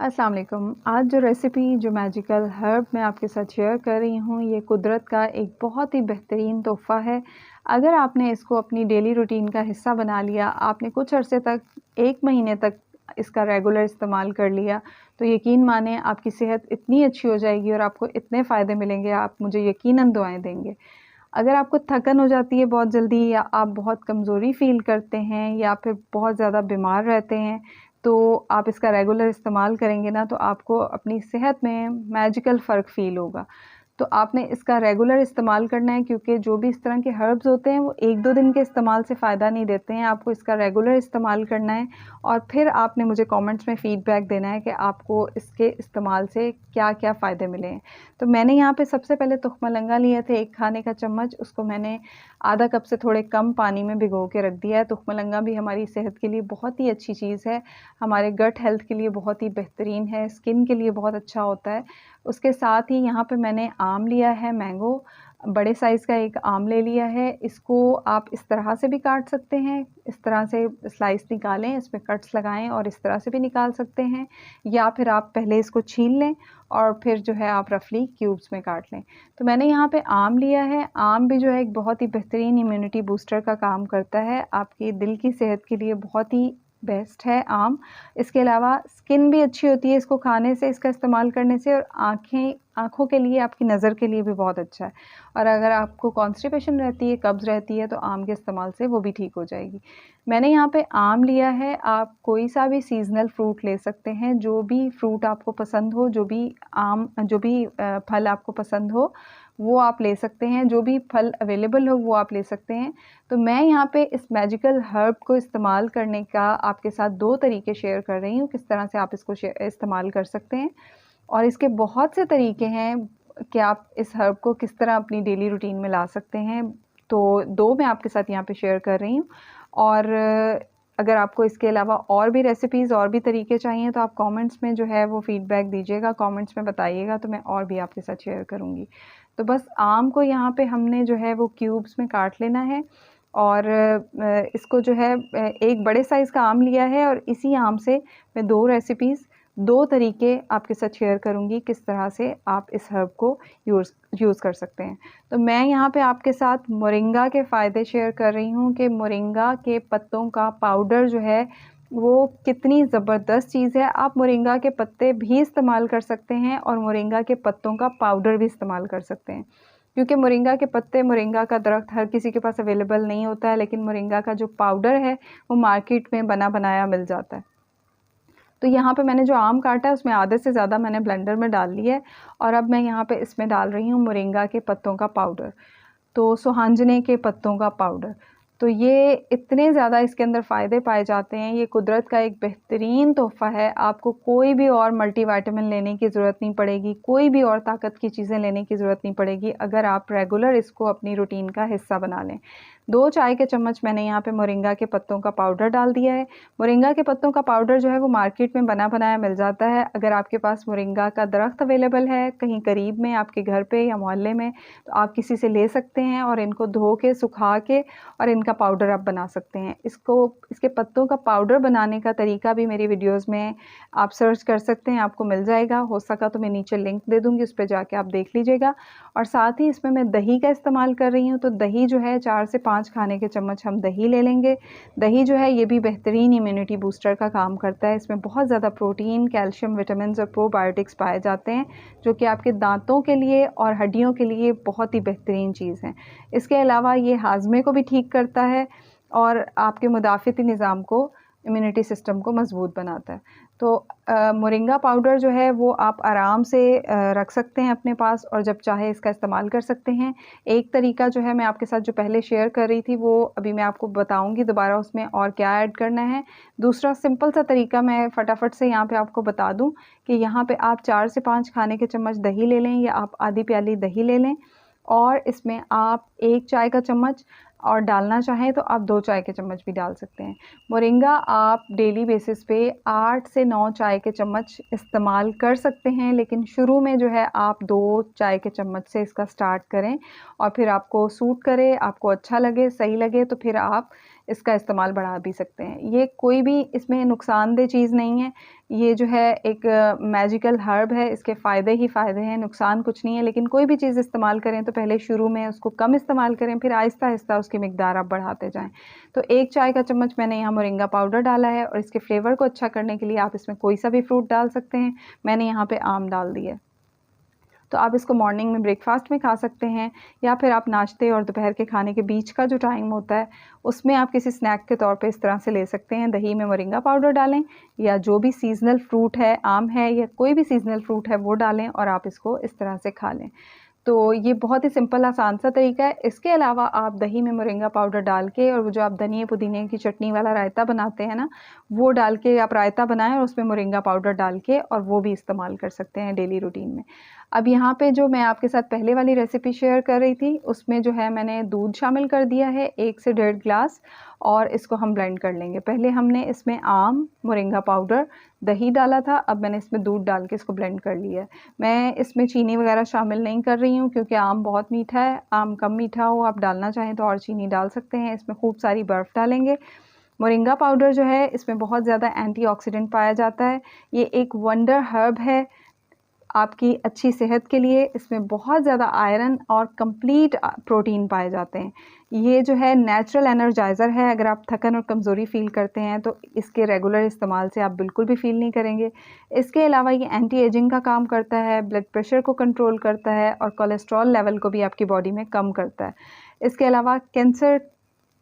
अस्सलाम वालेकुम। आज जो रेसिपी जो मैजिकल हर्ब मैं आपके साथ शेयर कर रही हूँ, ये कुदरत का एक बहुत ही बेहतरीन तोहफ़ा है। अगर आपने इसको अपनी डेली रूटीन का हिस्सा बना लिया, आपने कुछ अरसे तक 1 महीने तक इसका रेगुलर इस्तेमाल कर लिया, तो यकीन मानें आपकी सेहत इतनी अच्छी हो जाएगी और आपको इतने फ़ायदे मिलेंगे, आप मुझे यकीनन दुआएँ देंगे। अगर आपको थकन हो जाती है बहुत जल्दी या आप बहुत कमज़ोरी फ़ील करते हैं या फिर बहुत ज़्यादा बीमार रहते हैं, तो आप इसका रेगुलर इस्तेमाल करेंगे ना तो आपको अपनी सेहत में मैजिकल फ़र्क फ़ील होगा। तो आपने इसका रेगुलर इस्तेमाल करना है क्योंकि जो भी इस तरह के हर्ब्स होते हैं वो 1-2 दिन के इस्तेमाल से फ़ायदा नहीं देते हैं। आपको इसका रेगुलर इस्तेमाल करना है और फिर आपने मुझे कमेंट्स में फ़ीडबैक देना है कि आपको इसके इस्तेमाल से क्या-क्या फ़ायदे मिले हैं। तो मैंने यहाँ पे सबसे पहले तुख्मलंगा लिए थे 1 खाने का चम्मच, उसको मैंने आधा कप से थोड़े कम पानी में भिगो के रख दिया है। तुख्मलंगा भी हमारी सेहत के लिए बहुत ही अच्छी चीज़ है, हमारे गट हेल्थ के लिए बहुत ही बेहतरीन है, स्किन के लिए बहुत अच्छा होता है। उसके साथ ही यहाँ पे मैंने आम लिया है, मैंगो, बड़े साइज़ का एक आम ले लिया है। इसको आप इस तरह से भी काट सकते हैं, इस तरह से स्लाइस निकालें, इसमें कट्स लगाएँ और इस तरह से भी निकाल सकते हैं या फिर आप पहले इसको छील लें और फिर जो है आप रफली क्यूब्स में काट लें। तो मैंने यहाँ पे आम लिया है, आम भी जो है एक बहुत ही बेहतरीन इम्यूनिटी बूस्टर का काम करता है, आपकी दिल की सेहत के लिए बहुत ही बेस्ट है आम। इसके अलावा स्किन भी अच्छी होती है इसको खाने से, इसका इस्तेमाल करने से और आँखों के लिए, आपकी नज़र के लिए भी बहुत अच्छा है। और अगर आपको कॉन्स्टिपेशन रहती है, कब्ज़ रहती है, तो आम के इस्तेमाल से वो भी ठीक हो जाएगी। मैंने यहाँ पे आम लिया है, आप कोई सा भी सीज़नल फ्रूट ले सकते हैं, जो भी फ्रूट आपको पसंद हो, जो भी फल आपको पसंद हो, वो आप ले सकते हैं, जो भी फल अवेलेबल हो, वो आप ले सकते हैं। तो मैं यहाँ पे इस मैजिकल हर्ब को इस्तेमाल करने का आपके साथ 2 तरीके शेयर कर रही हूँ, किस तरह से आप इसको इस्तेमाल कर सकते हैं। और इसके बहुत से तरीके हैं कि आप इस हर्ब को किस तरह अपनी डेली रूटीन में ला सकते हैं। तो 2 मैं आपके साथ यहाँ पे शेयर कर रही हूँ और अगर आपको इसके अलावा और भी रेसिपीज़ और भी तरीके चाहिए तो आप कमेंट्स में जो है वो फ़ीडबैक दीजिएगा, कमेंट्स में बताइएगा तो मैं और भी आपके साथ शेयर करूँगी। तो बस आम को यहाँ पे हमने जो है वो क्यूब्स में काट लेना है और इसको जो है एक बड़े साइज़ का आम लिया है और इसी आम से मैं 2 रेसिपीज़ 2 तरीके आपके साथ शेयर करूँगी किस तरह से आप इस हर्ब को यूज़ कर सकते हैं। तो मैं यहाँ पे आपके साथ मोरिंगा के फ़ायदे शेयर कर रही हूँ कि मोरिंगा के पत्तों का पाउडर जो है वो कितनी ज़बरदस्त चीज़ है। आप मोरिंगा के पत्ते भी इस्तेमाल कर सकते हैं और मोरिंगा के पत्तों का पाउडर भी इस्तेमाल कर सकते हैं। क्योंकि मोरिंगा के पत्ते, मोरिंगा का दरख्त हर किसी के पास अवेलेबल नहीं होता है, लेकिन मोरिंगा का जो पाउडर है वो मार्केट में बना बनाया मिल जाता है। तो यहाँ पे मैंने जो आम काटा है उसमें आधे से ज़्यादा मैंने ब्लेंडर में डाल लिया है और अब मैं यहाँ पे इसमें डाल रही हूँ मोरिंगा के पत्तों का पाउडर, तो सुहांजने के पत्तों का पाउडर। तो ये इतने ज़्यादा इसके अंदर फ़ायदे पाए जाते हैं, ये कुदरत का एक बेहतरीन तोहफ़ा है। आपको कोई भी और मल्टीविटामिन लेने की ज़रूरत नहीं पड़ेगी, कोई भी और ताकत की चीज़ें लेने की ज़रूरत नहीं पड़ेगी अगर आप रेगुलर इसको अपनी रूटीन का हिस्सा बना लें। 2 चाय के चम्मच मैंने यहाँ पे मोरिंगा के पत्तों का पाउडर डाल दिया है। मोरिंगा के पत्तों का पाउडर जो है वो मार्केट में बना बनाया मिल जाता है। अगर आपके पास मोरिंगा का दरख्त अवेलेबल है कहीं करीब में, आपके घर पे या मोहल्ले में, तो आप किसी से ले सकते हैं और इनको धो के, सुखा के और इनका पाउडर आप बना सकते हैं। इसके पत्तों का पाउडर बनाने का तरीका भी मेरी वीडियोज़ में आप सर्च कर सकते हैं, आपको मिल जाएगा। हो सका तो मैं नीचे लिंक दे दूँगी, उस पे जाके आप देख लीजिएगा। और साथ ही इसमें मैं दही का इस्तेमाल कर रही हूँ, तो दही जो है 4 से 5 खाने के चम्मच हम दही ले लेंगे। दही जो है ये भी बेहतरीन इम्यूनिटी बूस्टर का काम करता है। इसमें बहुत ज़्यादा प्रोटीन, कैल्शियम, विटामिन्स और प्रोबायोटिक्स पाए जाते हैं, जो कि आपके दाँतों के लिए और हड्डियों के लिए बहुत ही बेहतरीन चीज़ है। इसके अलावा ये हाज़मे को भी ठीक करता है और आपके मुदाफ़िती निज़ाम को, इम्यूनिटी सिस्टम को मज़बूत बनाता है। तो मोरिंगा पाउडर जो है वो आप आराम से रख सकते हैं अपने पास और जब चाहे इसका इस्तेमाल कर सकते हैं। एक तरीका जो है मैं आपके साथ जो पहले शेयर कर रही थी वो अभी मैं आपको बताऊँगी दोबारा उसमें और क्या ऐड करना है। दूसरा सिंपल सा तरीका मैं फटाफट से यहाँ पे आपको बता दूँ कि यहाँ पे आप 4 से 5 खाने के चम्मच दही ले लें या आप आधी प्याली दही ले लें और इसमें आप 1 चाय का चम्मच और डालना चाहें तो आप 2 चाय के चम्मच भी डाल सकते हैं। मोरिंगा आप डेली बेसिस पे 8 से 9 चाय के चम्मच इस्तेमाल कर सकते हैं, लेकिन शुरू में जो है आप 2 चाय के चम्मच से इसका स्टार्ट करें और फिर आपको सूट करे, आपको अच्छा लगे, सही लगे तो फिर आप इसका इस्तेमाल बढ़ा भी सकते हैं। ये कोई भी इसमें नुकसानदेह चीज़ नहीं है। ये जो है एक मैजिकल हर्ब है, इसके फ़ायदे ही फ़ायदे हैं, नुकसान कुछ नहीं है। लेकिन कोई भी चीज़ इस्तेमाल करें तो पहले शुरू में उसको कम इस्तेमाल करें, फिर आहिस्ता-आहिस्ता उसकी मिकदार आप बढ़ाते जाएँ। तो 1 चाय का चम्मच मैंने यहाँ मोरिंगा पाउडर डाला है और इसके फ्लेवर को अच्छा करने के लिए आप इसमें कोई सा भी फ्रूट डाल सकते हैं। मैंने यहाँ पे आम डाल दिया है। तो आप इसको मॉर्निंग में ब्रेकफ़ास्ट में खा सकते हैं या फिर आप नाश्ते और दोपहर के खाने के बीच का जो टाइम होता है, उसमें आप किसी स्नैक के तौर पे इस तरह से ले सकते हैं। दही में मोरिंगा पाउडर डालें या जो भी सीज़नल फ्रूट है, आम है या कोई भी सीज़नल फ्रूट है वो डालें और आप इसको इस तरह से खा लें। तो ये बहुत ही सिंपल आसान सा तरीका है। इसके अलावा आप दही में मोरिंगा पाउडर डाल के और वो जो आप धनिए पुदीने की चटनी वाला रायता बनाते हैं ना, वो डाल के आप रायता बनाएँ और उसमें मोरिंगा पाउडर डाल के और वो भी इस्तेमाल कर सकते हैं डेली रूटीन में। अब यहाँ पे जो मैं आपके साथ पहले वाली रेसिपी शेयर कर रही थी, उसमें जो है मैंने दूध शामिल कर दिया है 1 से 1.5 ग्लास और इसको हम ब्लेंड कर लेंगे। पहले हमने इसमें आम, मोरिंगा पाउडर, दही डाला था, अब मैंने इसमें दूध डाल के इसको ब्लेंड कर लिया है। मैं इसमें चीनी वगैरह शामिल नहीं कर रही हूँ क्योंकि आम बहुत मीठा है। आम कम मीठा हो, आप डालना चाहें तो और चीनी डाल सकते हैं। इसमें खूब सारी बर्फ़ डालेंगे। मोरिंगा पाउडर जो है इसमें बहुत ज़्यादा एंटीऑक्सीडेंट पाया जाता है। ये एक वंडर हर्ब है आपकी अच्छी सेहत के लिए। इसमें बहुत ज़्यादा आयरन और कंप्लीट प्रोटीन पाए जाते हैं। ये जो है नेचुरल एनर्जाइज़र है। अगर आप थकन और कमज़ोरी फ़ील करते हैं तो इसके रेगुलर इस्तेमाल से आप बिल्कुल भी फ़ील नहीं करेंगे। इसके अलावा ये एंटी एजिंग का काम करता है, ब्लड प्रेशर को कंट्रोल करता है और कोलेस्ट्रॉल लेवल को भी आपकी बॉडी में कम करता है। इसके अलावा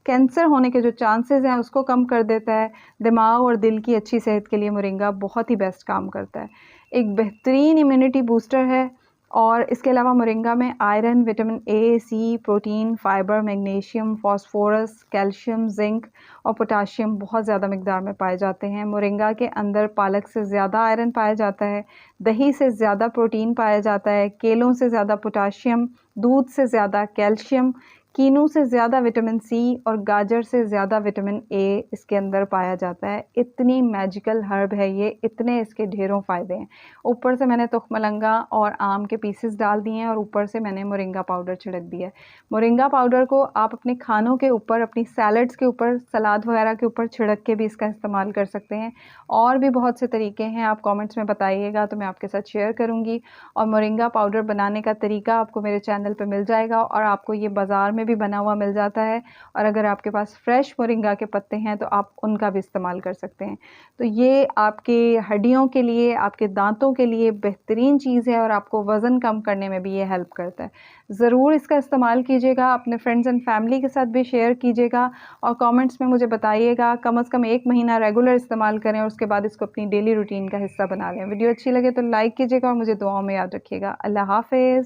कैंसर होने के जो चांसेस हैं उसको कम कर देता है। दिमाग और दिल की अच्छी सेहत के लिए मोरिंगा बहुत ही बेस्ट काम करता है। एक बेहतरीन इम्यूनिटी बूस्टर है और इसके अलावा मोरिंगा में iron, vitamin A, C, protein, fibre, magnesium, phosphorus, calcium, zinc और पोटाशियम बहुत ज़्यादा मिकदार में पाए जाते हैं। मोरिंगा के अंदर पालक से ज़्यादा आयरन पाया जाता है, दही से ज़्यादा प्रोटीन पाया जाता है, केलों से ज़्यादा पोटाशियम, दूध से ज़्यादा कैल्शियम, कीनू से ज़्यादा विटामिन सी और गाजर से ज़्यादा विटामिन ए इसके अंदर पाया जाता है। इतनी मैजिकल हर्ब है ये, इतने इसके ढेरों फ़ायदे हैं। ऊपर से मैंने तुखमलंगा और आम के पीसेस डाल दिए हैं और ऊपर से मैंने मोरिंगा पाउडर छिड़क दिया है। मोरिंगा पाउडर को आप अपने खानों के ऊपर, अपनी सैलड्स के ऊपर, सलाद वगैरह के ऊपर छिड़क के भी इसका इस्तेमाल कर सकते हैं। और भी बहुत से तरीके हैं, आप कमेंट्स में बताइएगा तो मैं आपके साथ शेयर करूँगी। और मोरिंगा पाउडर बनाने का तरीका आपको मेरे चैनल पे मिल जाएगा और आपको ये बाज़ार में भी बना हुआ मिल जाता है। और अगर आपके पास फ्रेश मोरिंगा के पत्ते हैं तो आप उनका भी इस्तेमाल कर सकते हैं। तो ये आपके हड्डियों के लिए, आपके दांतों के लिए बेहतरीन चीज़ है और आपको वज़न कम करने में भी ये हेल्प करता है। ज़रूर इसका इस्तेमाल कीजिएगा, अपने फ्रेंड्स एंड फैमिली के साथ भी शेयर कीजिएगा और कमेंट्स में मुझे बताइएगा। कम से कम 1 महीना रेगुलर इस्तेमाल करें और उसके बाद इसको अपनी डेली रूटीन का हिस्सा बना लें। वीडियो अच्छी लगे तो लाइक कीजिएगा और मुझे दुआओं में याद रखिएगा। अल्लाह हाफ़िज़।